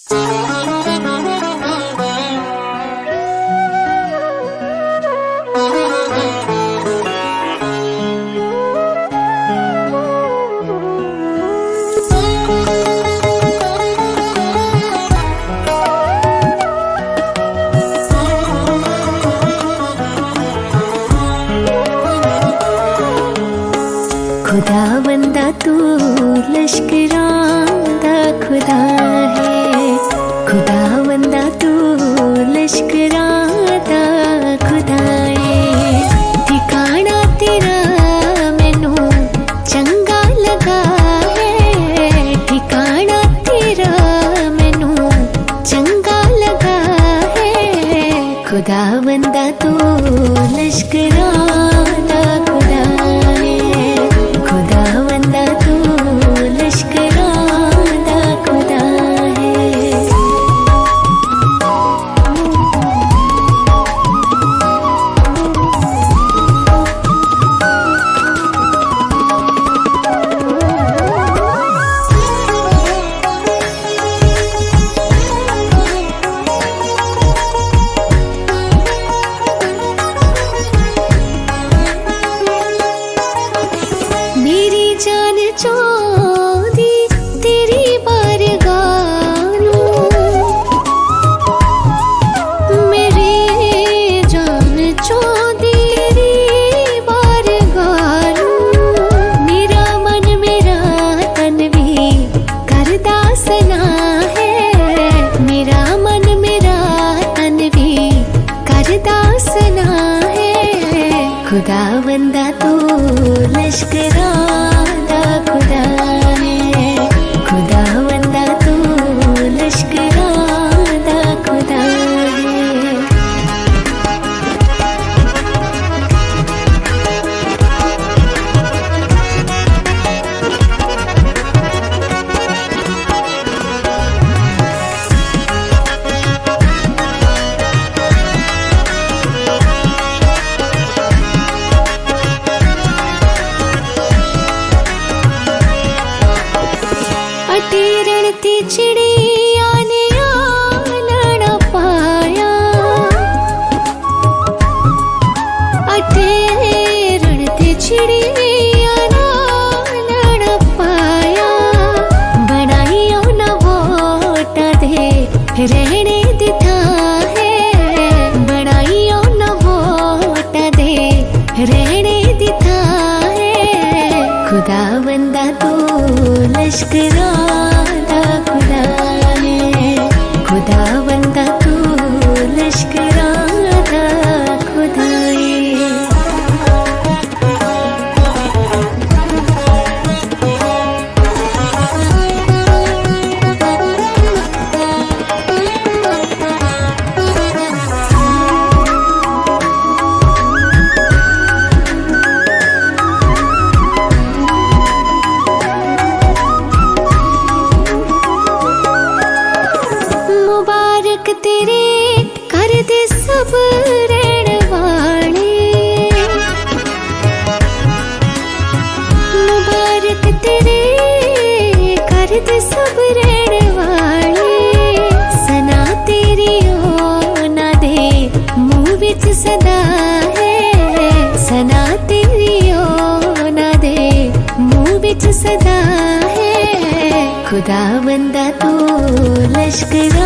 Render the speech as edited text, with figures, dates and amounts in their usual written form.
खुदावंदा तू लश्करां दा खुदा है, खुदावंदा तू लश्करां दा खुदा है। ठिकाना तेरा मैनू चंगा लगा है, ठिकाना तेरा मैनू चंगा लगा है। खुदावंदा तू लश्करां दा खुदा है, खुदावंदा तू लश्करां दा खुदा है। मेरी जान चौंदी तेरी बारगाह नूं, मेरी जान चौंदी तेरी बारगाह नूं। मेरा मन मेरा तन भी करदा सना है, मेरा मन मेरा तन भी करदा सना है। खुदावंदा तू लश्करां दा खुदा है, खुदावंदा तू लश्करां दा खुदा है। अटीरण ती चिड़िया ने आलना पाया, अटीरण ती चिड़िया ने आलना पाया। बनाइयो न वोटा दे रहने दिता है, बनाइयो न वोटा दे रहने दिता है। खुदावंदा तू लश्करां दा खुदा है, खुदावंदा तू लश्करां दा खुदा है। मुबारक तेरे कर दे सब रहण वाले, मुबारक तेरे कर दे सब रहण वाले। सना तेरी ना दे मुँह विच सदा है, सना तेरी ना दे मुँह विच सदा है। खुदावंदा तू लश्करां